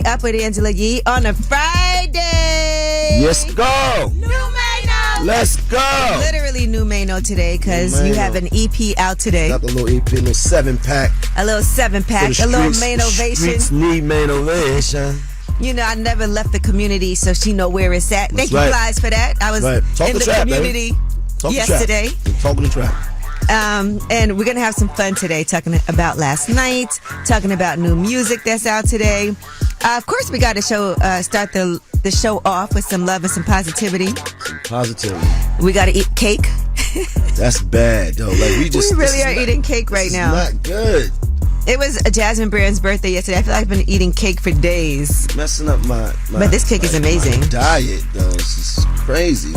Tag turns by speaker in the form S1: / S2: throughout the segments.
S1: Up with Angela Yee on a Friday.
S2: Yes, go.
S1: New Mayo.
S2: Let's go.
S1: Literally new Mayo today because you have an EP out today.
S2: Got the little EP, little 7-pack.
S1: A little 7-pack, a little Mainovation.
S2: Streets need Mainovation.
S1: You know, I never left the community, so she know where it's at. Thank you, Flies, for that. I was in the community yesterday.
S2: Talking the trap.
S1: And we're going to have some fun today, talking about last night, talking about new music that's out today. Of course, we got to start the show off with some love and some positivity.
S2: Positivity.
S1: We got to eat cake.
S2: That's bad, though. Like we
S1: really are eating cake right now.
S2: It's not good.
S1: It was Jasmine Brand's birthday yesterday. I feel like I've been eating cake for days.
S2: Messing up my
S1: but this cake is amazing.
S2: My diet, though. It's just crazy.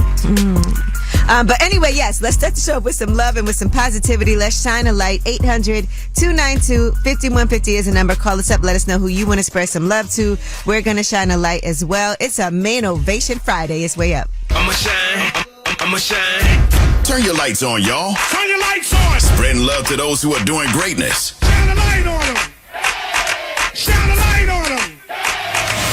S1: But anyway, yes, let's start the show with some love and with some positivity. Let's shine a light. 800-292-5150 is the number. Call us up. Let us know who you want to spread some love to. We're going to shine a light as well. It's a Mainovation Friday. It's way up.
S3: I'ma shine.
S4: Turn your lights on, y'all.
S3: Turn your lights on.
S4: Spreading love to those who are doing greatness.
S3: Shine a light on them. Shine a light on them.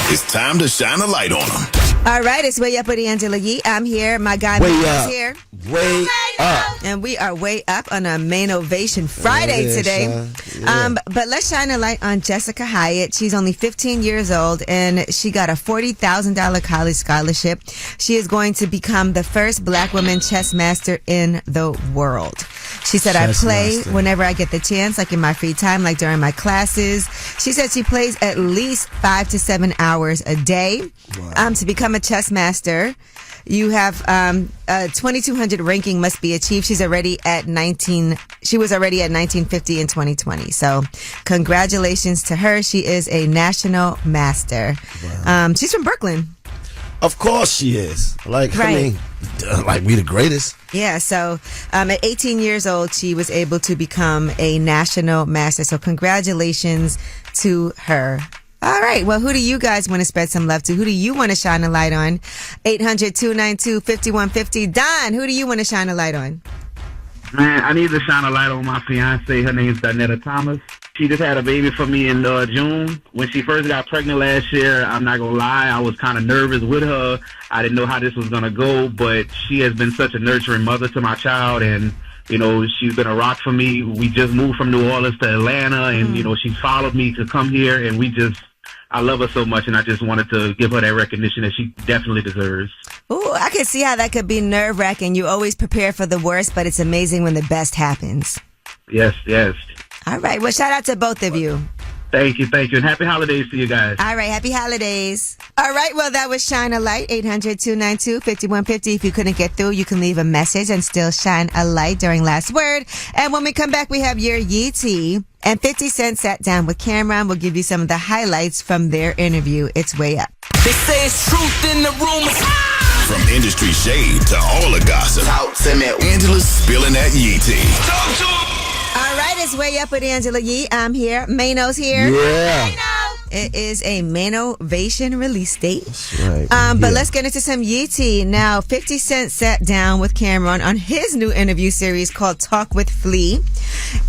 S4: It's time to shine a light on them.
S1: All right, it's Way Up with Angela Yee. I'm here. My guy is here.
S2: Way up.
S1: And we are way up on a Mainovation Friday today. But let's shine a light on Jessica Hyatt. She's only 15 years old, and she got a $40,000 college scholarship. She is going to become the first black woman chess master in the world. She said, I play whenever I get the chance, like in my free time, like during my classes. She said she plays at least 5 to 7 hours a day.
S2: Wow.
S1: To become a chess master, you have a 2200 ranking must be achieved. She was already at 1950 in 2020. So congratulations to her. She is a national master.
S2: Wow.
S1: She's from Brooklyn.
S2: Of course she is. Like,
S1: right.
S2: I mean, like we the greatest.
S1: Yeah, so at 18 years old, she was able to become a national master. So congratulations to her. All right. Well, who do you guys want to spread some love to? Who do you want to shine a light on? 800-292-5150. Don, who do you want to shine a light on?
S5: Man, I need to shine a light on my fiance. Her name's Donetta Thomas. She just had a baby for me in June. When she first got pregnant last year, I'm not going to lie, I was kind of nervous with her. I didn't know how this was going to go, but she has been such a nurturing mother to my child, and you know, she's been a rock for me. We just moved from New Orleans to Atlanta, and, you know, she followed me to come here, and I love her so much, and I just wanted to give her that recognition that she definitely deserves.
S1: Ooh, I can see how that could be nerve-wracking. You always prepare for the worst, but it's amazing when the best happens.
S5: Yes.
S1: All right. Well, shout out to both of you.
S5: Thank you. And happy holidays to you guys.
S1: All right. Happy holidays. All right. Well, that was Shine a Light, 800-292-5150. If you couldn't get through, you can leave a message and still shine a light during last word. And when we come back, we have your Yee Tea. And 50 Cent sat down with Cameron. We'll give you some of the highlights from their interview. It's way up.
S3: They say it's truth in the rumors.
S4: From industry shade to all the gossip.
S3: Talk to me.
S4: Angela's spilling that Yee tea.
S3: Talk to him.
S1: All right, it's Way Up with Angela Yee. I'm here. Mano's here.
S2: Yeah.
S1: It is a Mainovation release date.
S2: That's right.
S1: But let's get into some Yee Tea. Now, 50 Cent sat down with Cameron on his new interview series called Talk with Flea.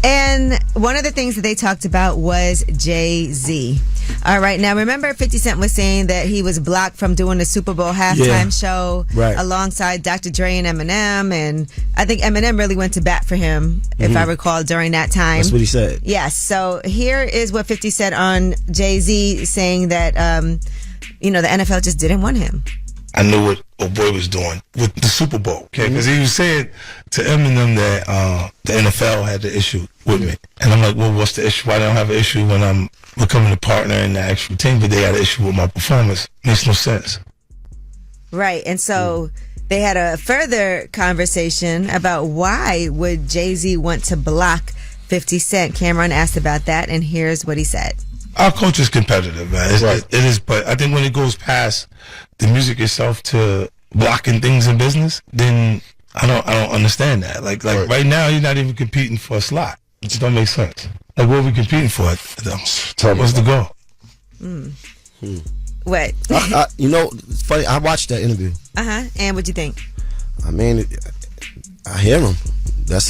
S1: And one of the things that they talked about was Jay-Z. All right. Now, remember 50 Cent was saying that he was blocked from doing the Super Bowl halftime show alongside Dr. Dre and Eminem. And I think Eminem really went to bat for him, if I recall, during that time.
S2: That's what he said.
S1: Yes. So here is what 50 said on Jay-Z, saying that, the NFL just didn't want him.
S6: I knew what Boy was doing with the Super Bowl, okay? Because he was saying to Eminem that the NFL had the issue with me. And I'm like, well, what's the issue? I don't have an issue when I'm becoming a partner in the actual team, but they had an issue with my performance. Makes no sense.
S1: Right. And so they had a further conversation about why would Jay-Z want to block 50 Cent. Cameron asked about that, and here's what he said.
S6: Our culture is competitive, man. It is, but I think when it goes past the music itself to blocking things in business, then I don't understand that. Like right now, you're not even competing for a slot. It just don't make sense. Like, what are we competing for? What's the goal?
S1: What?
S2: It's funny. I watched that interview.
S1: And what'd you think?
S2: I mean, I hear him. That's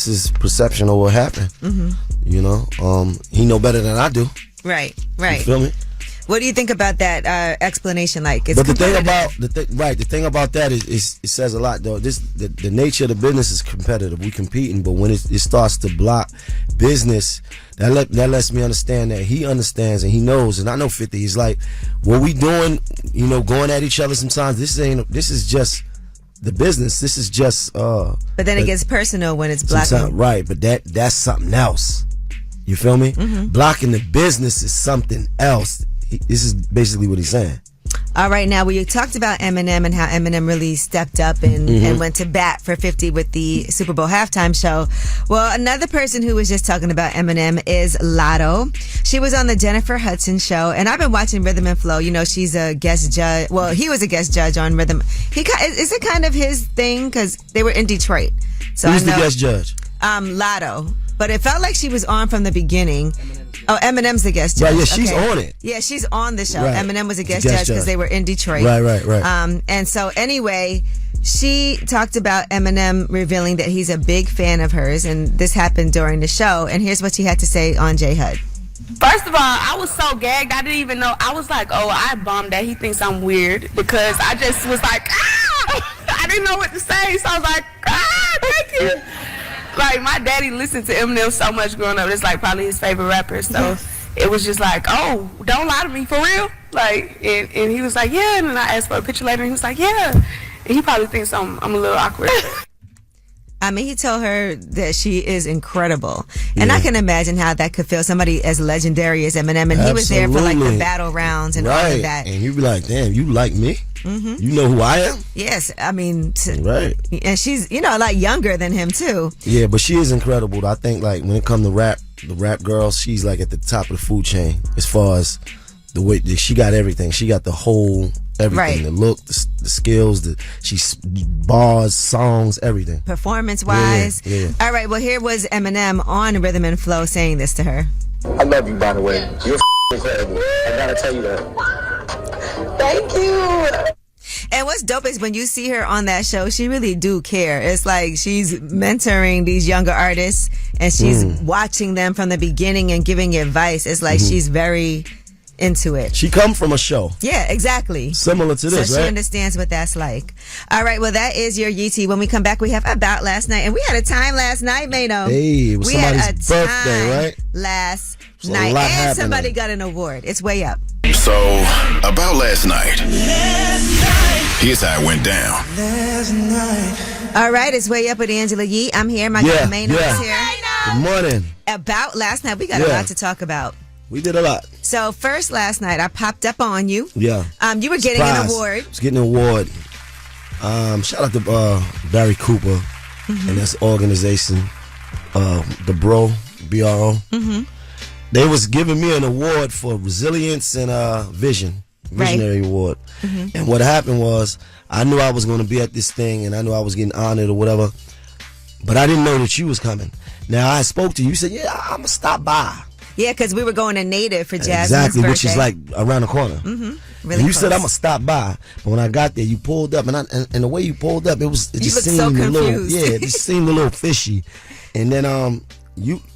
S2: his perception of what happened. You know, he know better than I do.
S1: Right.
S2: You feel me?
S1: What do you think about that explanation? Like, it's
S2: but the thing
S1: competitive.
S2: about the thing about that is it says a lot though. The nature of the business is competitive. We competing, but when it starts to block business, that lets me understand that he understands and he knows. And I know 50. He's like, what we doing? You know, going at each other sometimes. This is just the business. This is just.
S1: But then it gets personal when it's blocking.
S2: Right, but that's something else. You feel me?
S1: Mm-hmm.
S2: Blocking the business is something else. This is basically what he's saying.
S1: All right, now we talked about Eminem and how Eminem really stepped up and went to bat for 50 with the Super Bowl halftime show. Well, another person who was just talking about Eminem is Latto. She was on the Jennifer Hudson show, and I've been watching Rhythm and Flow. You know, she's a guest judge. Well, he was a guest judge on Rhythm. Is it kind of his thing? Because they were in Detroit. So
S2: Who's the guest judge?
S1: Latto. But it felt like she was on from the beginning. Oh, Eminem's the guest judge.
S2: Right, yeah, she's on it.
S1: Yeah, she's on the show.
S2: Right.
S1: Eminem was a guest judge because they were in Detroit.
S2: Right.
S1: And so anyway, she talked about Eminem revealing that he's a big fan of hers, and this happened during the show. And here's what she had to say on J HUD.
S7: First of all, I was so gagged. I didn't even know. I was like, oh, I bombed that. He thinks I'm weird because I just was like, I didn't know what to say. So I was like, thank you. Like, my daddy listened to Eminem so much growing up. It's like probably his favorite rapper. So it was just like, oh, don't lie to me, for real? Like, and he was like, yeah. And then I asked for a picture later, and he was like, yeah. And he probably thinks I'm a little awkward.
S1: I mean, he told her that she is incredible. And I can imagine how that could feel, somebody as legendary as Eminem. And he was there for like the battle rounds and all of that.
S2: And you'd be like, damn, you like me? Mm-hmm. You know who I am?
S1: Yes, I mean,
S2: right.
S1: And she's, a lot younger than him too.
S2: Yeah, but she is incredible. I think like when it comes to rap, the rap girl, she's like at the top of the food chain as far as the way she got everything. She got the whole everything,
S1: right.
S2: The look, the skills, she's bars, songs, everything.
S1: Performance wise.
S2: Yeah.
S1: All right, well here was Eminem on Rhythm and Flow saying this to her.
S8: I love you, by the way. You're incredible. I gotta tell you that. Thank you.
S1: And what's dope is when you see her on that show, she really do care. It's like she's mentoring these younger artists and she's watching them from the beginning and giving advice. It's like she's very into it.
S2: She come from a show.
S1: Yeah, exactly.
S2: Similar to this,
S1: so
S2: right?
S1: she understands what that's like. All right, well, that is your Yeetie. When we come back, we have About last night. And we had a time last night, Mayo.
S2: Hey, it was somebody's birthday, right?
S1: Last
S2: so
S1: night. And somebody got an award. It's way up.
S4: So, About last night. Here's how it went down.
S1: All right, it's way up with Angela Yee. I'm here. My girl Mayo is here.
S2: Good morning.
S1: About last night, we got a lot to talk about.
S2: We did a lot.
S1: So first, last night I popped up on you.
S2: Yeah.
S1: You were getting an award.
S2: I was getting an award. Shout out to Barry Cooper and this organization, the BRO. Mm-hmm. They was giving me an award for resilience and visionary award. Mm-hmm. And what happened was, I knew I was going to be at this thing, and I knew I was getting honored or whatever, but I didn't know that you was coming. Now I spoke to you. You said, "Yeah, I'm gonna stop by."
S1: Yeah, because we were going to Native for Jasmine's
S2: exactly,
S1: birthday.
S2: Which is like around the corner.
S1: Mm-hmm. Really
S2: and you
S1: close.
S2: said I'm gonna stop by, but when I got there, you pulled up, and the way you pulled up, it just seemed
S1: so
S2: a little,
S1: confused.
S2: it just seemed a little fishy. And then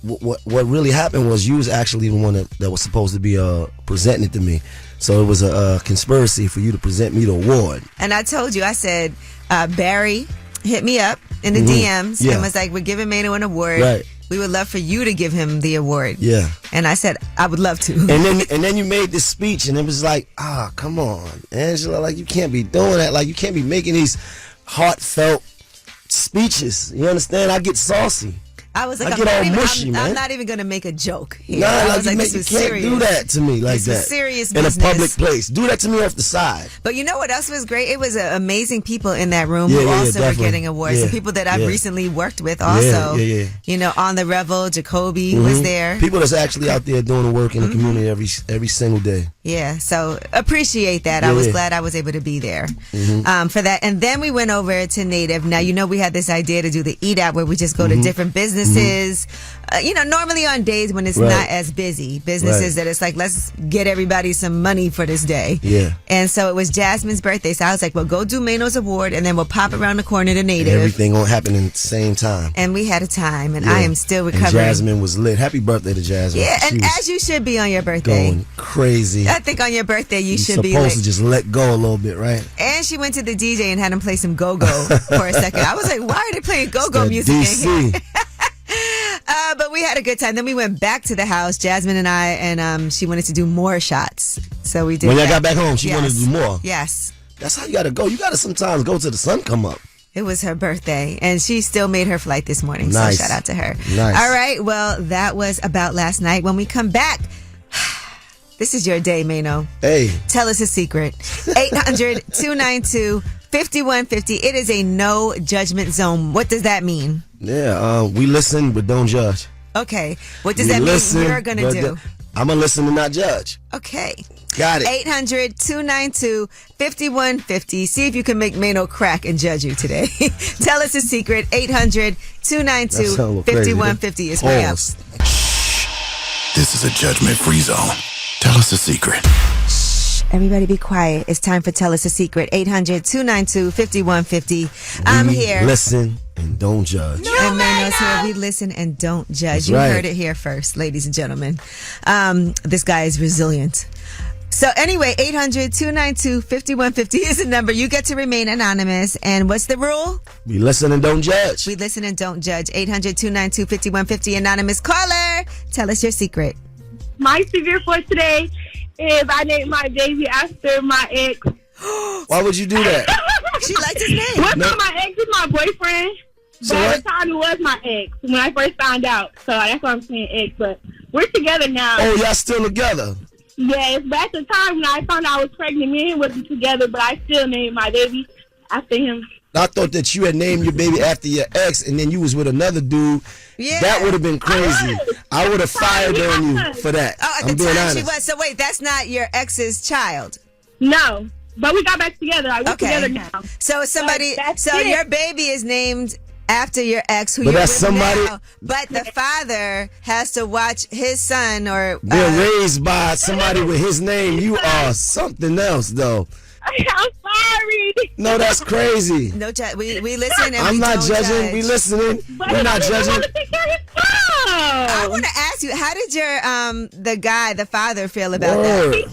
S2: what really happened was you was actually the one that was supposed to be presenting it to me, so it was a conspiracy for you to present me the award.
S1: And I told you, I said Barry hit me up in the DMs and was like, "We're giving Mayo an award.
S2: Right.
S1: We would love for you to give him the award."
S2: Yeah.
S1: And I said, I would love to.
S2: And then you made this speech, and it was like, come on, Angela, like you can't be doing that. Like you can't be making these heartfelt speeches. You understand? I get saucy.
S1: I was like, I'm not even going to make a joke here.
S2: Nah,
S1: I was
S2: you
S1: this is
S2: can't
S1: serious.
S2: do that to me like
S1: this
S2: that.
S1: Is serious
S2: in
S1: business.
S2: a public place. Do that to me off the side.
S1: But you know what else was great? It was amazing people in that room who also were getting awards. Some people that I've recently worked with also. You know, On the Revel, Jacoby was there.
S2: People that's actually out there doing the work in the community every single day.
S1: Yeah, so appreciate that. I was glad I was able to be there for that. And then we went over to Native. Now, you know, we had this idea to do the Eat Out where we just go to different businesses businesses, normally on days when it's not as busy, businesses that it's like, let's get everybody some money for this day.
S2: Yeah.
S1: And so it was Jasmine's birthday. So I was like, well, go do Mayno's award and then we'll pop around the corner to Native.
S2: And everything won't happen at the same time.
S1: And we had a time, and I am still recovering.
S2: And Jasmine was lit. Happy birthday to Jasmine.
S1: Yeah, and as you should be on your birthday.
S2: Going crazy.
S1: I think on your birthday you should be
S2: supposed to just let go a little bit, right?
S1: And she went to the DJ and had him play some go-go for a second. I was like, why are they playing go-go music
S2: DC.
S1: in here? But we had a good time. Then we went back to the house, Jasmine and I, and she wanted to do more shots. So we did.
S2: When y'all got back home, she wanted to do more.
S1: Yes.
S2: That's how you got to go. You got to sometimes go till the sun come up.
S1: It was her birthday, and she still made her flight this morning.
S2: Nice.
S1: So shout out to her.
S2: Nice.
S1: All right. Well, that was about last night. When we come back, this is your day, Mayno.
S2: Hey.
S1: Tell us a secret. 800-292-5150. It is a no judgment zone. What does that mean?
S2: Yeah, we listen but don't judge.
S1: Okay. What does that mean we're going to do?
S2: I'm going to listen and not judge.
S1: Okay.
S2: Got it.
S1: 800-292-5150. See if you can make Mayno crack and judge you today. Tell us a secret. 800-292-5150 is way up.
S4: This is a judgment-free zone. Tell us a secret.
S1: Everybody be quiet. It's time for Tell Us a Secret. 800-292-5150. I'm here.
S2: Listen and don't judge.
S1: And Mayno's here. We listen and don't judge.
S2: That's
S1: You
S2: right.
S1: heard it here first, ladies and gentlemen. This guy is resilient. So anyway, 800-292-5150 is the number. You get to remain anonymous. And what's the rule?
S2: We listen and don't judge.
S1: We listen and don't judge. 800-292-5150. Anonymous caller. Tell us your secret.
S7: My secret for today is I named my baby after my ex.
S2: Why would you do that?
S1: She liked his name.
S7: What's my ex is my boyfriend.
S2: So
S7: but
S2: what?
S7: at the time it was my ex when I first found out. So that's why I'm saying ex. But we're together now.
S2: Oh, y'all still together?
S7: Yes, but at the time when I found out I was pregnant, me and him wasn't together, but I still named my baby after him.
S2: I thought that you had named your baby after your ex and then you was with another dude.
S1: Yeah.
S2: That would have been crazy. I would have fired on you for that.
S1: Oh, at
S2: I'm
S1: the
S2: being
S1: time
S2: honest.
S1: she was. So wait, that's not your ex's child.
S7: No, but we got back together. We're together now.
S1: So somebody,
S7: That's
S1: so
S7: it.
S1: your baby is named after your ex, who
S2: But
S1: you're
S2: that's
S1: with
S2: somebody-
S1: now. But the father has to watch his son or.
S2: Being raised by somebody with his name, you are something else, though.
S7: I'm sorry.
S2: No, that's crazy.
S1: No, we listen and
S2: I'm
S1: we
S2: not
S1: don't
S2: judging.
S1: judge.
S2: We listening.
S7: But
S2: We're not
S7: I
S2: judging.
S7: want to take care of his son.
S1: I want to ask you, how did your the father feel about that?
S2: Word.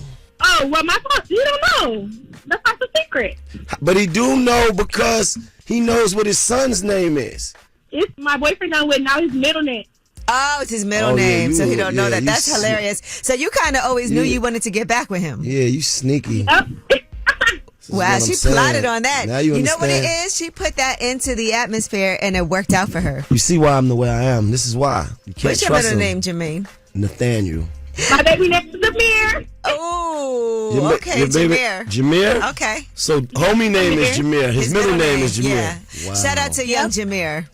S7: Oh, well, my father, you don't know. That's not the secret.
S2: But he do know because he knows what his son's name is.
S7: It's my boyfriend I'm with now, his middle name.
S1: Oh, it's his middle
S2: Oh, yeah,
S1: name, so he don't know
S2: yeah,
S1: that.
S2: you
S1: That's hilarious. So you kind of always knew
S2: Yeah.
S1: you wanted to get back with him.
S2: Yeah, you sneaky.
S7: Yep.
S2: This is
S1: Wow,
S2: what I'm
S1: she
S2: saying.
S1: plotted on that.
S2: Now you
S1: know what it
S2: understand.
S1: is? She put that into the atmosphere, and it worked out for her.
S2: You see why I'm the way I am. This is why. You can't
S1: What's your
S2: trust
S1: middle
S2: him.
S1: name, Jermaine?
S2: Nathaniel.
S7: My baby next to the mirror.
S1: Oh,
S2: Your
S1: okay,
S2: your baby-
S1: Jameer.
S2: Jameer?
S1: Okay.
S2: So, homie name is Jameer. His middle name is Jameer.
S1: Yeah.
S2: Wow.
S1: Shout out to young Jameer.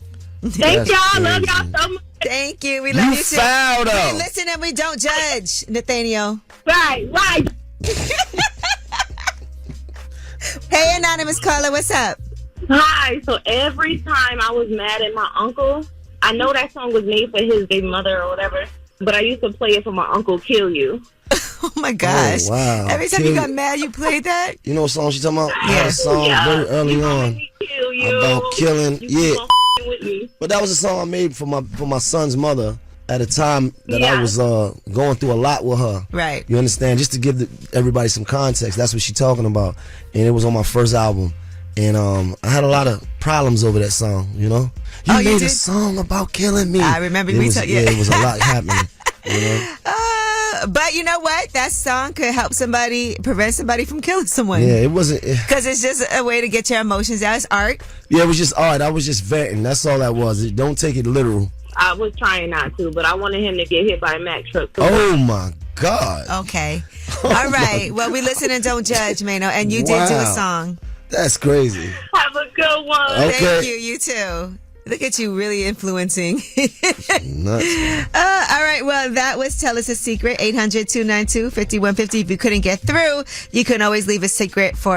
S7: Thank
S2: That's
S7: y'all. Love
S2: crazy.
S7: y'all so much.
S1: Thank you. We love you,
S2: You
S1: too.
S2: foul, though.
S1: We listen and we don't judge, Nathaniel.
S7: Right.
S1: Hey, anonymous caller, what's up?
S7: Hi. So every time I was mad at my uncle, I know that song was made for his baby mother or whatever, but I used to play it for my uncle, Kill You.
S1: Oh my gosh.
S2: Oh, wow.
S1: Every time
S2: Kill
S1: you got
S2: You.
S1: mad, you played that?
S2: You know what song she talking about? I had a song
S7: Yeah.
S2: very early
S7: You gonna
S2: on
S7: make me kill you.
S2: about killing.
S7: You
S2: Yeah.
S7: gonna with me.
S2: But that was a song I made for my son's mother at a time that I
S7: Yeah.
S2: was going through a lot with her.
S1: Right.
S2: You understand? Just to give everybody some context, that's what she's talking about. And it was on my first album. And I had a lot of problems over that song, you know? You
S1: Oh, you
S2: made
S1: did?
S2: a song about killing me.
S1: I remember
S2: it
S1: we
S2: was,
S1: talked-
S2: yeah,
S1: yeah.
S2: it was a lot happening. You know?
S1: But you know what? That song could help somebody, prevent somebody from killing someone.
S2: Yeah, it wasn't.
S1: Because it's just a way to get your emotions out. It's art.
S2: Yeah, it was just art. I was just venting. That's all that was. Don't take it literal.
S7: I was trying not to, but I wanted him to get hit by a Mack truck.
S2: Oh my God.
S1: Okay. All right. Well, we listen and don't judge, Mayno. And you did do a
S2: Wow.
S1: song.
S2: That's crazy.
S7: Have a good one.
S2: Okay.
S1: Thank you. You too. Look at you really influencing.
S2: Nuts.
S1: All right. Well, that was Tell Us a Secret. 800-292-5150. If you couldn't get through, you can always leave a secret for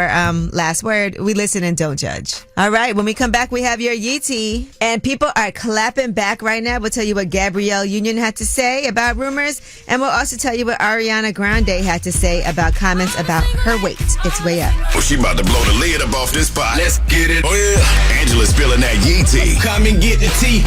S1: last word. We listen and don't judge. All right. When we come back, we have your Yeetie. And people are clapping back right now. We'll tell you what Gabrielle Union had to say about rumors. And we'll also tell you what Ariana Grande had to say about comments about her weight. It's way up.
S4: Well, she about to blow the lid up off this pot. Let's get it. Oh, yeah. Angela's spilling that Yee tea. Come and get the tea.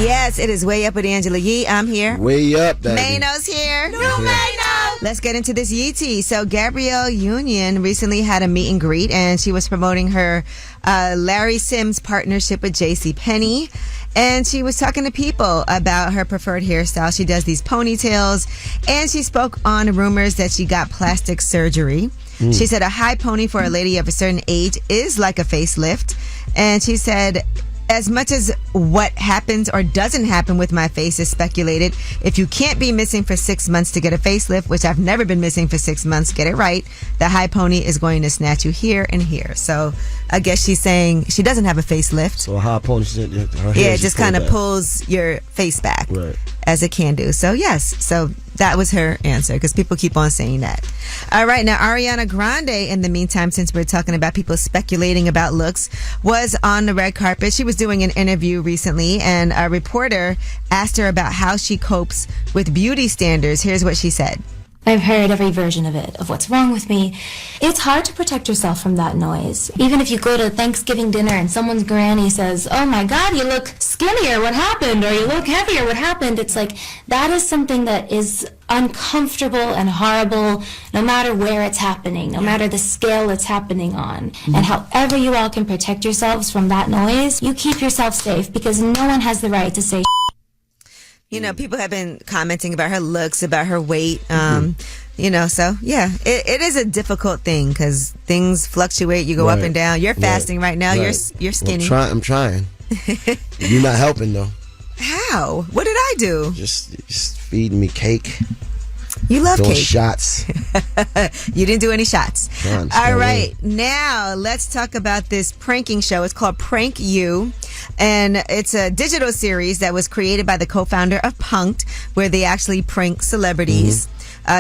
S1: Yes, it is Way Up with Angela Yee. I'm here.
S2: Way up, baby.
S1: Maino's here. Maino. Let's get into this Yee tea. So Gabrielle Union recently had a meet and greet, and she was promoting her Larry Sims partnership with JCPenney. And she was talking to people about her preferred hairstyle. She does these ponytails, and she spoke on rumors that she got plastic surgery. She said a high pony for a lady of a certain age is like a facelift. And she said, as much as what happens or doesn't happen with my face is speculated, if you can't be missing for 6 months to get a facelift, which I've never been missing for 6 months, get it right, the high pony is going to snatch you here and here. So I guess she's saying she doesn't have a facelift.
S2: So a high pony,
S1: it just kind of pulls your face back,
S2: right,
S1: as it can do. So yes, so that was her answer, because people keep on saying that. All right, now Ariana Grande, in the meantime, since we're talking about people speculating about looks, was on the red carpet. She was doing an interview recently, and a reporter asked her about how she copes with beauty standards. Here's what she said.
S9: I've heard every version of it, of what's wrong with me. It's hard to protect yourself from that noise. Even if you go to Thanksgiving dinner and someone's granny says, oh my God, you look skinnier, what happened? Or you look heavier, what happened? It's like, that is something that is uncomfortable and horrible, no matter where it's happening, no matter the scale it's happening on. And however you all can protect yourselves from that noise, you keep yourself safe, because no one has the right to say
S1: You know, people have been commenting about her looks, about her weight. You know, so yeah, it is a difficult thing because things fluctuate. You go up and down. You're fasting right now. You're skinny.
S2: Well, I'm trying. You're not helping though.
S1: How? What did I do?
S2: Just feeding me cake.
S1: You love
S2: doing
S1: cake.
S2: Shots.
S1: You didn't do any shots. All right. Now, let's talk about this pranking show. It's called Prank You. And it's a digital series that was created by the co-founder of Punk'd, where they actually prank celebrities.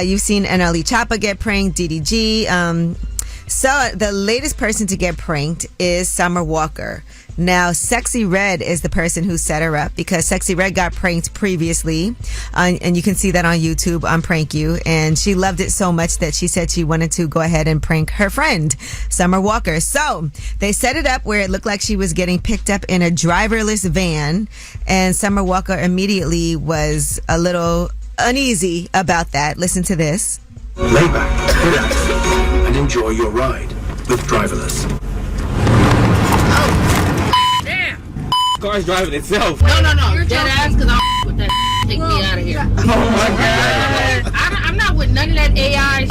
S1: You've seen NLE Choppa get pranked, DDG. So the latest person to get pranked is Summer Walker. Now, Sexy Red is the person who set her up, because Sexy Red got pranked previously. And you can see that on YouTube on Prank You. And she loved it so much that she said she wanted to go ahead and prank her friend, Summer Walker. So they set it up where it looked like she was getting picked up in a driverless van. And Summer Walker immediately was a little uneasy about that. Listen to this.
S10: Lay back, relax, and enjoy your ride with driverless.
S11: Car's driving itself.
S12: No. You're dead ass, because I'm with that. Take me out of here.
S11: Oh my God.
S12: I'm not with none of that AI.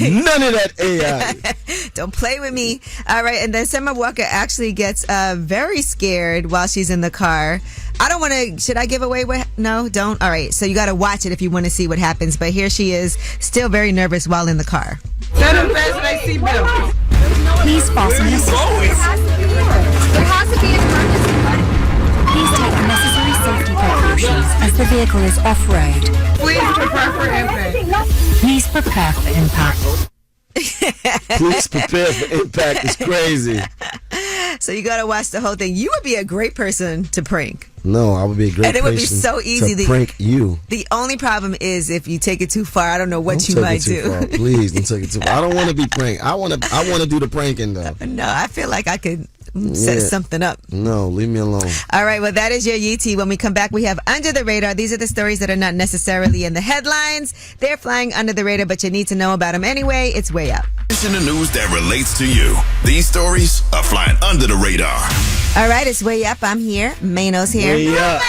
S2: None of that AI.
S1: Don't play with me. All right. And then Summer Walker actually gets very scared while she's in the car. I don't want to. Should I give away what? No, don't. All right. So you got to watch it if you want to see what happens. But here she is, still very nervous while in the car.
S11: Set them fast like seatbelt.
S9: Please fasten your seatbelts.
S12: There has to be an emergency button.
S9: Please take necessary safety precautions as the vehicle is off-road.
S11: Please prepare for impact.
S9: Please prepare for impact.
S2: Please prepare for impact. It's crazy.
S1: So you got to watch the whole thing. You would be a great person to prank.
S2: No, I would be a great person.
S1: And it would be so easy
S2: to prank you.
S1: The only problem is if you take it too far. I don't know what you might do.
S2: Far. Please don't take it too far. I don't want to be pranked. I want to do the pranking though.
S1: No, I feel like I could set something up.
S2: No, leave me alone.
S1: All right, well, that is your Yeetie. When we come back, we have Under the Radar. These are the stories that are not necessarily in the headlines. They're flying under the radar, but you need to know about them anyway. It's Way Up.
S4: It's in the news that relates to you. These stories are flying under the radar.
S1: All right, it's Way Up. I'm here. Maino's here.
S2: Way up.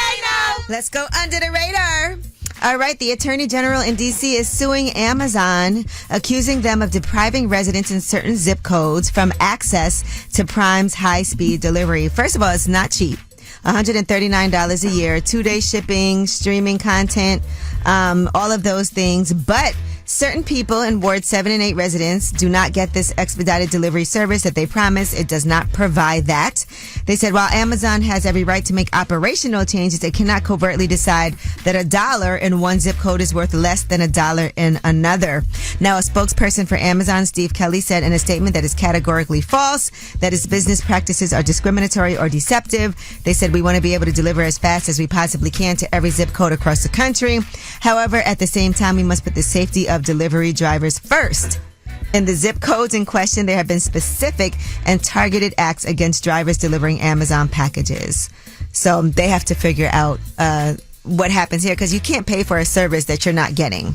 S1: Let's go under the radar. All right, the Attorney General in D.C. is suing Amazon, accusing them of depriving residents in certain zip codes from access to Prime's high-speed delivery. First of all, it's not cheap. $139 a year, 2-day shipping, streaming content, all of those things. But certain people in Ward 7 and 8 residents do not get this expedited delivery service that they promise. It does not provide that. They said while Amazon has every right to make operational changes, it cannot covertly decide that $1 in one zip code is worth less than $1 in another. Now, a spokesperson for Amazon, Steve Kelly, said in a statement that is categorically false, that its business practices are discriminatory or deceptive. They said we want to be able to deliver as fast as we possibly can to every zip code across the country. However, at the same time, we must put the safety of delivery drivers first. In the zip codes in question, there have been specific and targeted acts against drivers delivering Amazon packages. So they have to figure out what happens here, because you can't pay for a service that you're not getting.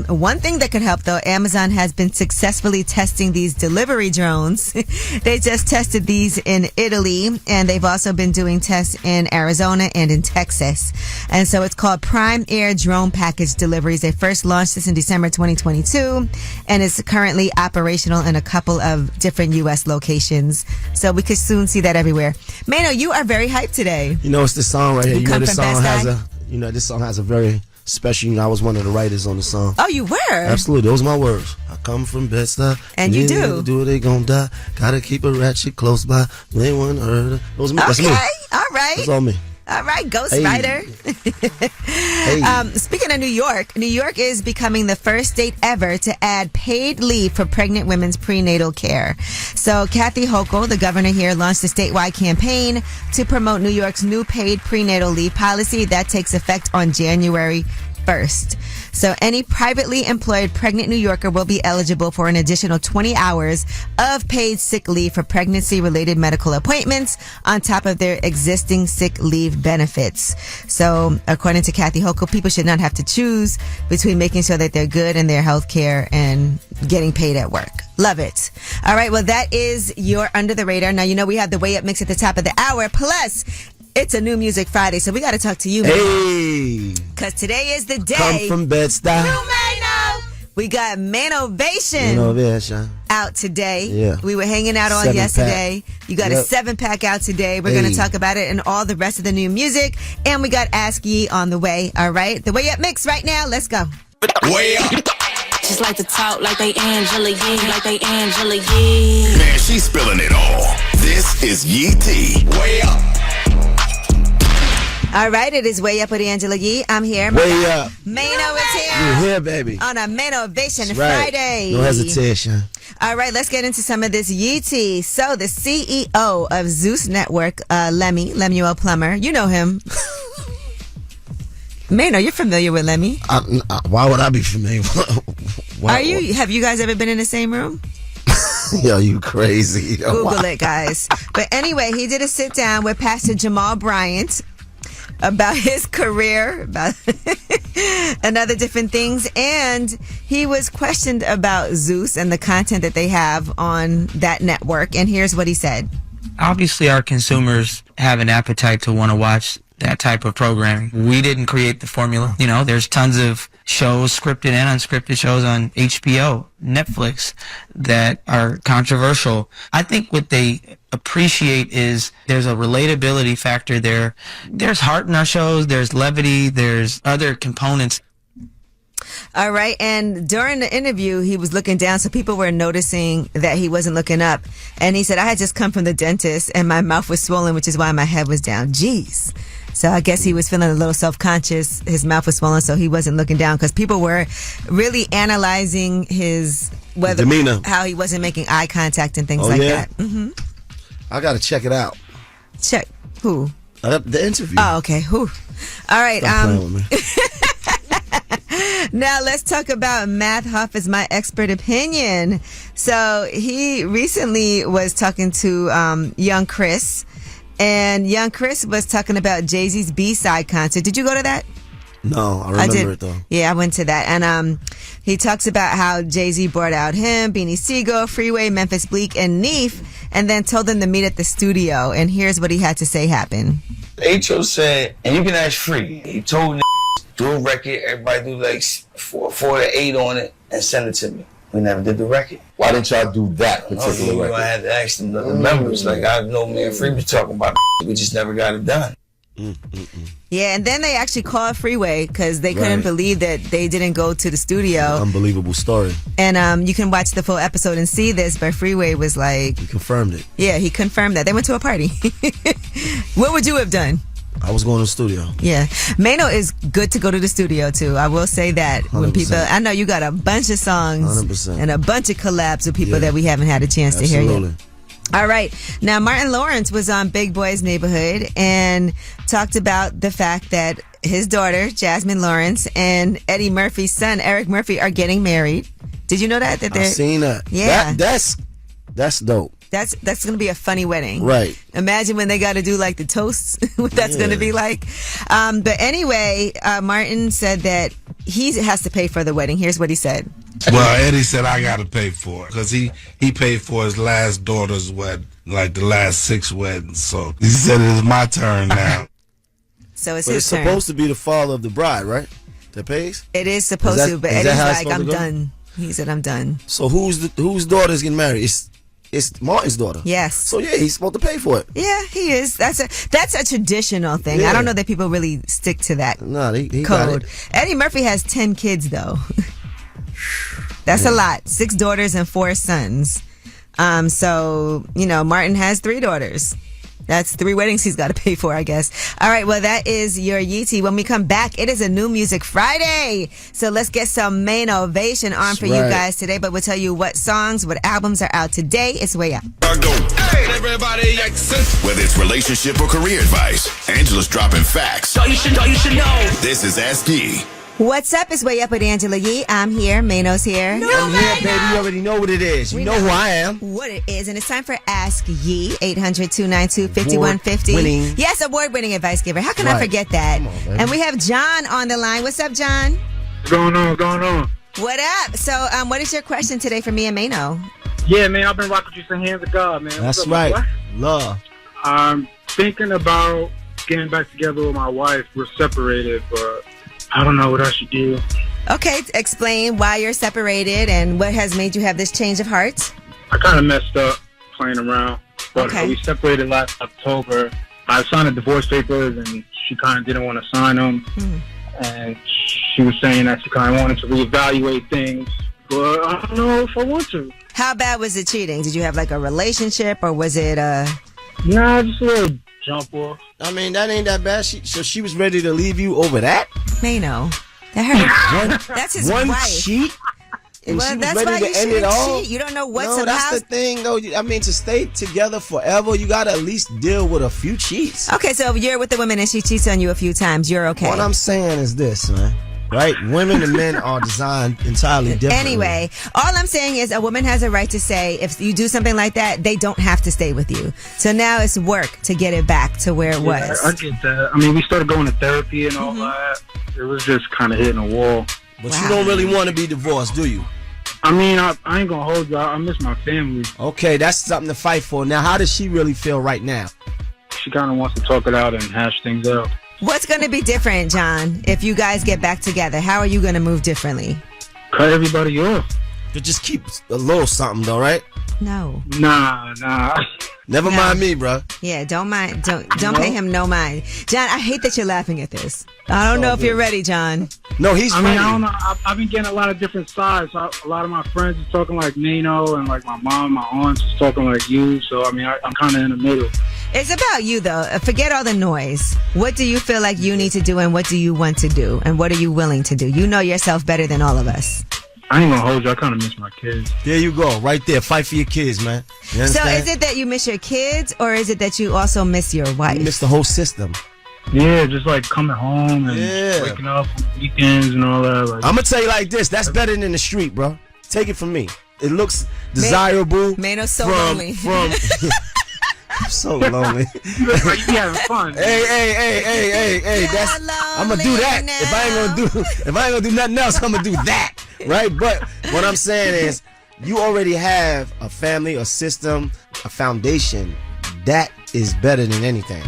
S1: One thing that could help, though, Amazon has been successfully testing these delivery drones. They just tested these in Italy, and they've also been doing tests in Arizona and in Texas. And so it's called Prime Air Drone Package Deliveries. They first launched this in December 2022, and it's currently operational in a couple of different U.S. locations. So we could soon see that everywhere. Mano, you are very hyped today.
S2: You know, it's this song right here. You know, this song has
S1: a...
S2: this song has a very special. I was one of the writers on the song.
S1: Oh, you were?
S2: Absolutely. Those are my words. I come from Bed-Stuy.
S1: And you do.
S2: Do they gon' die. Gotta keep a ratchet close by. They want to hurt. Those are me. That's me.
S1: All right.
S2: That's all me.
S1: All right, Ghostwriter. Speaking of New York is becoming the first state ever to add paid leave for pregnant women's prenatal care. So Kathy Hochul, the governor here, launched a statewide campaign to promote New York's new paid prenatal leave policy that takes effect on January 1st. So any privately employed pregnant New Yorker will be eligible for an additional 20 hours of paid sick leave for pregnancy-related medical appointments on top of their existing sick leave benefits. So according to Kathy Hochul, people should not have to choose between making sure that they're good in their health care and getting paid at work. Love it. All right, well, that is your Under the Radar. Now, you know we have the Way Up mix at the top of the hour. Plus, it's a New Music Friday, so we got to talk to you, man.
S2: Hey!
S1: Because today is the day.
S2: Come from Bed-Stuy.
S1: You may know. We got Mainovation out today.
S2: Yeah.
S1: We were hanging out on yesterday. You got a 7-pack out today. We're going to talk about it and all the rest of the new music. And we got Ask Ye on the way. All right. The Way Up mix right now. Let's go.
S4: Way Up.
S13: Just like to talk like they Angela Yee, like they Angela Yee.
S4: Man, she's spilling it all. This is Yee T. Way Up.
S1: All right, it is Way Up with Angela Yee. I'm here.
S2: Way Up.
S1: Mano is here.
S2: You're here, baby.
S1: On a Mainovation
S2: right.
S1: Friday.
S2: No hesitation.
S1: All right, let's get into some of this Yee Tea. So the CEO of Zeus Network, Lemuel Plummer, you know him. Mano, you're familiar with Lemmy.
S2: Why would I be familiar?
S1: Have you guys ever been in the same room?
S2: Yo, you crazy.
S1: Google it, guys. But anyway, he did a sit down with Pastor Jamal Bryant about his career, about and other different things. And he was questioned about Zeus and the content that they have on that network. And here's what he said.
S14: Obviously, our consumers have an appetite to want to watch that type of programming. We didn't create the formula. You know, there's tons of shows, scripted and unscripted shows on HBO, Netflix, that are controversial. I think what they appreciate is there's a relatability factor there. There's heart in our shows, there's levity, there's other components.
S1: All right, and during the interview, he was looking down, so people were noticing that he wasn't looking up. And he said, I had just come from the dentist, and my mouth was swollen, which is why my head was down. Jeez. So I guess he was feeling a little self-conscious. His mouth was swollen, so he wasn't looking down, because people were really analyzing his
S2: demeanor,
S1: how he wasn't making eye contact and things like that. Mm-hmm.
S2: I got to check it out.
S1: Check who?
S2: The interview.
S1: Oh, okay. Who? All right.
S2: Stop playing with me.
S1: Now let's talk about Math Huff is my expert opinion. So he recently was talking to Young Chris, and Young Chris was talking about Jay-Z's B-side concert. Did you go to that?
S2: No, I remember it though.
S1: Yeah, I went to that. And he talks about how Jay-Z brought out him, Beanie Sigel, Freeway, Memphis Bleak, and Neef, and then told them to meet at the studio. And here's what he had to say happened.
S15: H.O. said, and you can ask free. He told do a record, everybody do like 4 to 8 on it, and send it to me. We never did the record.
S16: Why didn't y'all do that particular record?
S15: I had to ask them, the members. Like, I know me and Free was talking about we just never got it done.
S1: Yeah, and then they actually called Freeway because they couldn't believe that they didn't go to the studio.
S2: Unbelievable story.
S1: And you can watch the full episode and see this, but Freeway was like...
S2: He confirmed it.
S1: Yeah, he confirmed that. They went to a party. What would you have done?
S2: I was going to the studio.
S1: Yeah. Mayo is good to go to the studio, too. I will say that. When
S2: 100%.
S1: people, I know you got a bunch of songs
S2: 100%.
S1: and a bunch of collabs with people that we haven't had a chance to hear yet. All right. Now, Martin Lawrence was on Big Boy's Neighborhood and talked about the fact that his daughter, Jasmine Lawrence, and Eddie Murphy's son, Eric Murphy, are getting married. Did you know that?
S2: I've seen that.
S1: Yeah.
S2: That's dope.
S1: That's going to be a funny wedding.
S2: Right.
S1: Imagine when they got to do like the toasts, what that's going to be like. But anyway, Martin said that he has to pay for the wedding. Here's what he said.
S17: Well, Eddie said I got to pay for it because he paid for his last daughter's wedding, like the last 6 weddings. So he said it's my turn now.
S1: So it's
S2: but
S1: his
S2: it's
S1: turn.
S2: supposed to be the father of the bride, right? That pays?
S1: It is supposed to, but Eddie's like, I'm done. He said, I'm done.
S2: So whose daughter's getting married? It's Martin's daughter.
S1: Yes.
S2: So yeah, he's supposed to pay for it.
S1: Yeah, he is. That's a traditional thing.
S2: Yeah.
S1: I don't know that people really stick to that
S2: he
S1: code.
S2: got it.
S1: Eddie Murphy has 10 kids though. That's a lot. 6 daughters and 4 sons. So, Martin has 3 daughters. That's 3 weddings he's got to pay for, I guess. All right, well, that is your Yeetie. When we come back, it is a New Music Friday. So let's get some Mainovation on for you guys today. But we'll tell you what songs, what albums are out today. It's way up.
S4: Hey, everybody, whether it's relationship or career advice, Angela's dropping facts. So you should know. This is Ask Yee.
S1: What's up? It's Way Up with Angela Yee. I'm here. Mano's here.
S2: I'm here, baby. You already know what it is. You know who I am.
S1: What it is. And it's time for Ask Yee. 800-292-5150.
S2: Award-winning.
S1: Yes, award-winning advice giver. How can I forget that?
S2: Come on, baby.
S1: And we have John on the line. What's up, John?
S18: What's going on?
S1: What up? So, what is your question today for me and Mano?
S18: Yeah, man, I've been rocking with you since Hands of God, man.
S2: That's right. Love.
S18: I'm thinking about getting back together with my wife. We're separated, but I don't know what I should do.
S1: Okay, explain why you're separated and what has made you have this change of heart.
S18: I kind of messed up playing around, but we separated last October. I signed the divorce papers, and she kind of didn't want to sign them. And she was saying that she kind of wanted to reevaluate things, but I don't know if I want to.
S1: How bad was the cheating? Did you have like a relationship, or was it
S18: Nah, just a little jump off.
S2: I mean, that ain't that bad. So she was ready to leave you over that?
S1: Mano, that hurt. That's his
S2: one
S1: wife.
S2: Cheat? And
S1: well,
S2: she was
S1: that's
S2: ready
S1: why
S2: to
S1: you
S2: end it
S1: shouldn't
S2: all?
S1: cheat. You don't know what's
S2: No, that's the thing, though. I mean, to stay together forever, you got to at least deal with a few cheats.
S1: Okay, so if you're with the woman and she cheats on you a few times, you're okay.
S2: What I'm saying is this, man. Right? Women and men are designed entirely differently.
S1: Anyway, all I'm saying is a woman has a right to say if you do something like that, they don't have to stay with you. So now it's work to get it back to where it was.
S18: I get that. I mean, we started going to therapy and all that. It was just kind of hitting a wall.
S2: But you don't really want to be divorced, do you?
S18: I mean, I ain't going to hold you. I miss my family.
S2: Okay, that's something to fight for. Now, how does she really feel right now?
S18: She kind of wants to talk it out and hash things out.
S1: What's going to be different, John, if you guys get back together? How are you going to move differently?
S18: Cut everybody off.
S2: To just keep a little something, though, right?
S1: No.
S18: Nah.
S2: Never mind me, bro.
S1: Yeah, don't pay him no mind. John, I hate that you're laughing at this. I don't know if you're ready, John.
S2: No, he's
S18: I mean, I don't know. I've been getting a lot of different sides. A lot of my friends are talking like Nino, and like my mom, my aunts is talking like you. So, I mean, I'm kind of in the middle.
S1: It's about you, though. Forget all the noise. What do you feel like you need to do, and what do you want to do, and what are you willing to do? You know yourself better than all of us.
S18: I ain't gonna hold you. I kind of miss my kids.
S2: There you go. Right there. Fight for your kids, man. You understand?
S1: So is it that you miss your kids, or is it that you also miss your wife?
S2: You miss the whole system.
S18: Yeah, just like coming home and waking up on weekends and all that. Like,
S2: I'm going to tell you like this. That's better than the street, bro. Take it from me. It looks desirable.
S1: Mano's so lonely.
S2: I'm so lonely.
S18: You having fun.
S2: Hey. I'm gonna do that. If I ain't gonna do nothing else, I'm gonna do that. Right? But what I'm saying is, you already have a family, a system, a foundation. That is better than anything.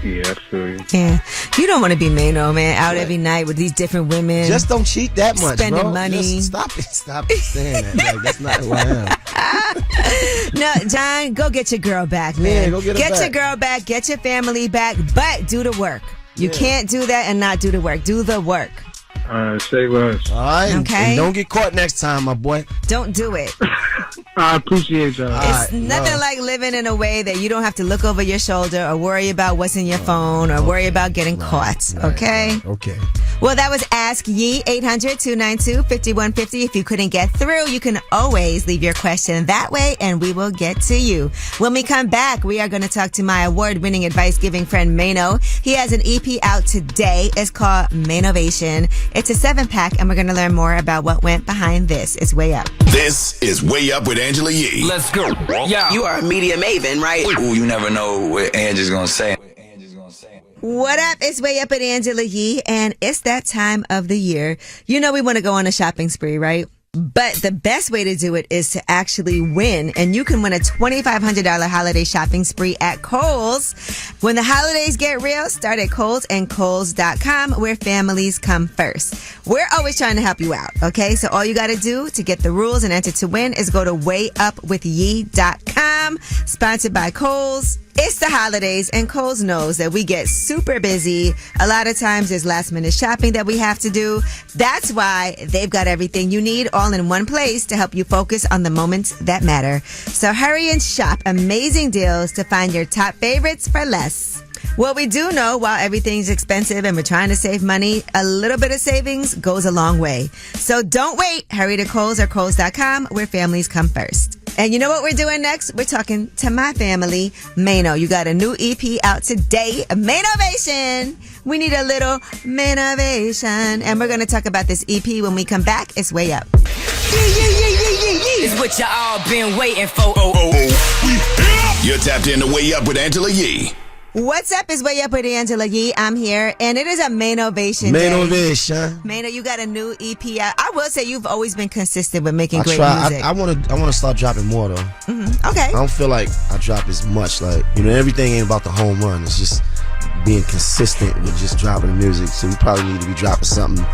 S18: Yeah, I feel you.
S1: Yeah. You don't want to be Mayo, man, out every night with these different women.
S2: Just don't cheat that much,
S1: spending
S2: bro.
S1: money.
S2: Just stop saying that. Like, that's not who I am.
S1: No, John, go get your girl back, man.
S2: Yeah, go get her back.
S1: your girl back, get your family back, but do the work. You can't do that and not do the work. Do the work.
S18: Say less.
S2: All right.
S1: Okay.
S2: And don't get caught next time, my boy.
S1: Don't do it.
S18: I appreciate y'all.
S1: It's nothing like living in a way that you don't have to look over your shoulder or worry about what's in your phone or worry about getting caught. Okay?
S2: Okay.
S1: Well, that was Ask Ye, 800-292-5150. If you couldn't get through, you can always leave your question that way and we will get to you. When we come back, we are going to talk to my award-winning advice-giving friend Mayo. He has an EP out today. It's called Mainovation. It's a 7-pack and we're going to learn more about what went behind this. It's Way Up.
S4: This is Way Up with Angela Yee.
S19: Let's go. Yeah. You are a media maven, right?
S15: Ooh, you never know what Angela's gonna say.
S1: What up? It's Way Up with Angela Yee, and it's that time of the year. You know we want to go on a shopping spree, right? But the best way to do it is to actually win. And you can win a $2,500 holiday shopping spree at Kohl's. When the holidays get real, start at Kohl's and Kohl's.com, where families come first. We're always trying to help you out, okay? So all you got to do to get the rules and enter to win is go to wayupwithyee.com, sponsored by Kohl's. It's the holidays, and Kohl's knows that we get super busy. A lot of times there's last minute shopping that we have to do. That's why they've got everything you need all in one place to help you focus on the moments that matter. So hurry and shop amazing deals to find your top favorites for less. What we do know, while everything's expensive and we're trying to save money, a little bit of savings goes a long way. So don't wait. Hurry to Kohl's or Kohl's.com, where families come first. And you know what we're doing next? We're talking to my family, Mayo. You got a new EP out today, Mainovation. We need a little Mainovation. And we're going to talk about this EP when we come back. It's Way Up.
S19: It's what y'all been waiting for.
S4: You're tapped into Way Up with Angela Yee.
S1: What's up? It's Way Up with Angela Yee. I'm here, and it is a Mainovation day.
S2: Mainovation.
S1: Mayo, you got a new EP out. I will say you've always been consistent with making great music.
S2: I want to start dropping more though.
S1: Mm-hmm. Okay.
S2: I don't feel like I drop as much. Like, you know, everything ain't about the home run. It's just being consistent with just dropping the music. So we probably need to be dropping something,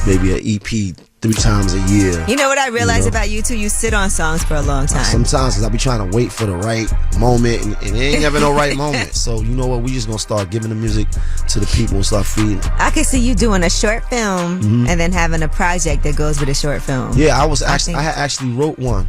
S2: maybe an EP 3 times a year.
S1: You know what I realized about you too? You sit on songs for a long time.
S2: Sometimes, because I be trying to wait for the right moment, and it ain't never no right moment. So you know what? We just gonna start giving the music to the people and start feeding. I
S1: can see you doing a short film and then having a project that goes with a short film.
S2: Yeah, I actually wrote one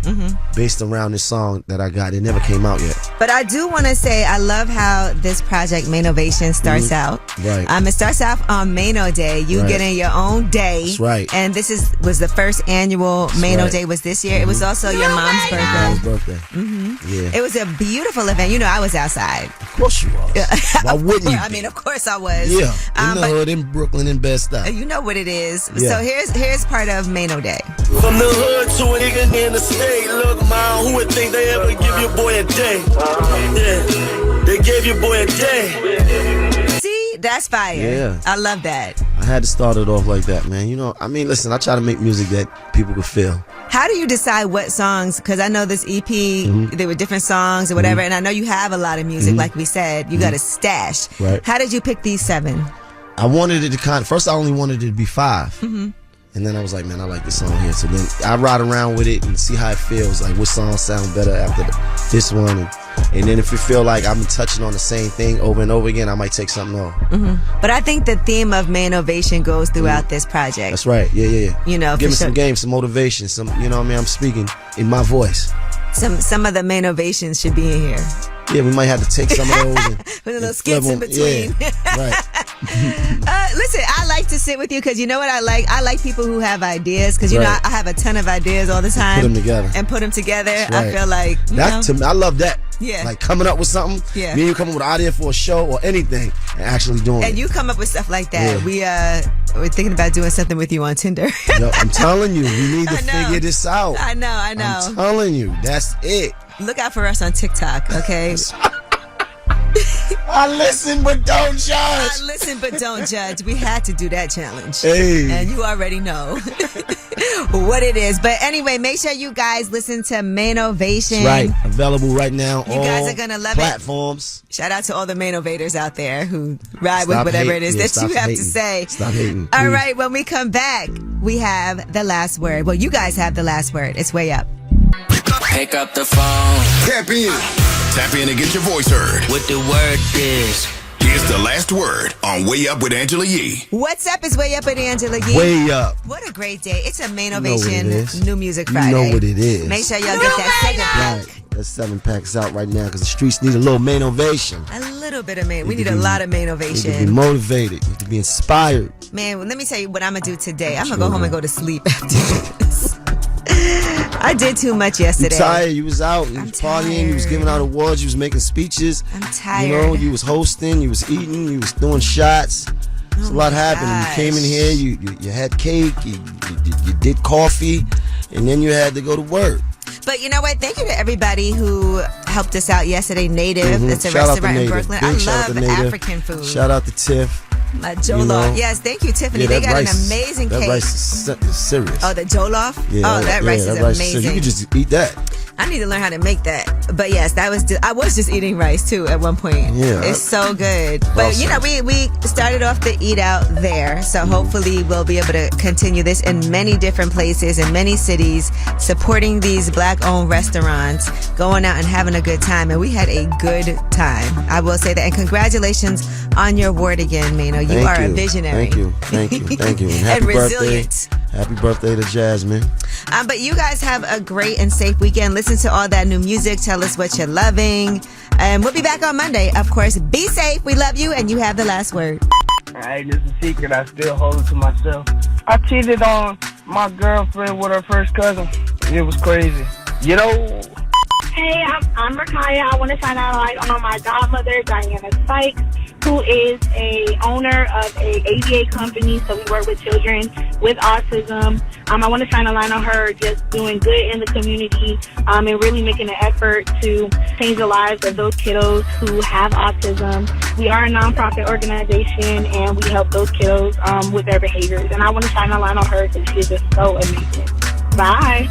S2: based around this song that I got. It never came out yet.
S1: But I do want to say I love how this project Mainovation starts out.
S2: Right.
S1: It starts off on Mayo Day. You getting your own day.
S2: That's right.
S1: And this was the first annual Mayo Day was this year. It was also your mom's birthday.
S2: Mom's birthday.
S1: Yeah. It was a beautiful event. You know, I was outside.
S2: Of course you was. Why wouldn't you?
S1: I mean, of course I was.
S2: Yeah. In the hood, in Brooklyn, in Bed-Stuy.
S1: You know what it is.
S2: Yeah.
S1: So here's part of Mayo Day.
S3: From the hood to a nigga in the state. Look, man, who would think they ever give your boy a day? Yeah, they gave your boy a day.
S1: See, that's fire.
S2: Yeah.
S1: I love that.
S2: I had to start it off like that, man. You know, I mean, listen, I try to make music that people could feel.
S1: How do you decide what songs? Because I know this EP, there were different songs or whatever, and I know you have a lot of music, like we said. You got a stash.
S2: Right.
S1: How did you pick these 7?
S2: I wanted it to first I only wanted it to be 5. And then I was like, man, I like this song here. So then I ride around with it and see how it feels. Like, what songs sound better after this one. And then if you feel like I'm touching on the same thing over and over again, I might take something off.
S1: But I think the theme of Mainovation goes throughout this project.
S2: That's right. Yeah.
S1: You know,
S2: give me some game, some motivation, some, you know what I mean? I'm speaking in my voice.
S1: Some of the Mainovations should be in here.
S2: Yeah, we might have to take some of those and
S1: with a little skits in between.
S2: Yeah, right.
S1: Listen, I like to sit with you because you know what I like? I like people who have ideas because, you know, I have a ton of ideas all the time.
S2: Put them together.
S1: And put them together.
S2: Right.
S1: I feel like, you know.
S2: To me, I love that.
S1: Yeah.
S2: Like coming up with something.
S1: Yeah.
S2: Me and you coming with an idea for a show or anything and actually doing it.
S1: And you come up with stuff like that. Yeah. We're thinking about doing something with you on Tinder.
S2: Yo, I'm telling you, we need to figure this out.
S1: I know.
S2: I'm telling you, that's it.
S1: Look out for us on TikTok, okay?
S2: I listen but don't judge.
S1: I listen but don't judge. We had to do that challenge.
S2: Hey.
S1: And you already know what it is. But anyway, make sure you guys listen to Mainovation.
S2: Right. Available right now on
S1: you guys are gonna love
S2: platforms.
S1: Shout out to all the Mainovators out there who ride with whatever it is that you have to say.
S2: Stop hating.
S1: All right, when we come back, we have the last word. Well, you guys have the last word. It's Way Up.
S19: Pick up the phone.
S4: Tap in. Tap in and get your voice heard.
S19: What the word is.
S4: Here's the last word on Way Up with Angela Yee.
S1: What's up is Way Up with Angela Yee.
S2: Way Up.
S1: What a great day. It's a Mainovation
S2: You know what it is.
S1: New Music Friday.
S2: You know what it is.
S1: Make sure y'all get that second pack.
S2: Right. That 7-pack's out right now because the streets need a little Mainovation.
S1: A little bit of Main. We need a lot of
S2: You need to
S1: Mainovation.
S2: be motivated. You need to be inspired.
S1: Man, let me tell you what I'm going to do today. I'm going to go home and go to sleep after this. I did too much yesterday.
S2: You tired? You was out. You was partying. You was giving out awards. You was making speeches.
S1: I'm tired.
S2: You know, you was hosting. You was eating. You was doing shots. There's a lot happening. You came in here. You had cake. You did coffee, and then you had to go to work.
S1: But you know what? Thank you to everybody who helped us out yesterday. Native. It's a
S2: Shout out to
S1: restaurant in
S2: Native.
S1: Brooklyn.
S2: Big
S1: I
S2: shout out to
S1: love
S2: Native.
S1: African food.
S2: Shout out to Tiff.
S1: Jollof. Yes, thank you, Tiffany. They got an amazing
S2: that
S1: cake.
S2: That rice is serious.
S1: Oh, the jollof?
S2: Yeah,
S1: that rice is amazing.
S2: So you can just eat that.
S1: I need to learn how to make that. But yes, I was just eating rice too at one point.
S2: Yeah.
S1: It's so good. But
S2: awesome.
S1: you know, we started off the eat out there. So hopefully we'll be able to continue this in many different places, in many cities, supporting these black owned restaurants, going out and having a good time. And we had a good time. I will say that. And congratulations on your award again, Mayo. You are a visionary.
S2: Thank you. And happy
S1: resilient.
S2: birthday. Happy birthday to Jasmine.
S1: But you guys have a great and safe weekend. Listen to all that new music. Tell us what you're loving. And we'll be back on Monday. Of course, be safe. We love you. And you have the last word.
S20: Hey, this is a secret. I still hold it to myself. I cheated on my girlfriend with her first cousin. It was crazy. You know?
S21: Hey, I'm Rakaya. I want to shine out light on my godmother, Diana Sykes, who is a owner of a ABA company. So we work with children with autism. I want to shine a light on her just doing good in the community and really making an effort to change the lives of those kiddos who have autism. We are a nonprofit organization, and we help those kiddos with their behaviors. And I want to shine a light on her because she's just so amazing. Bye.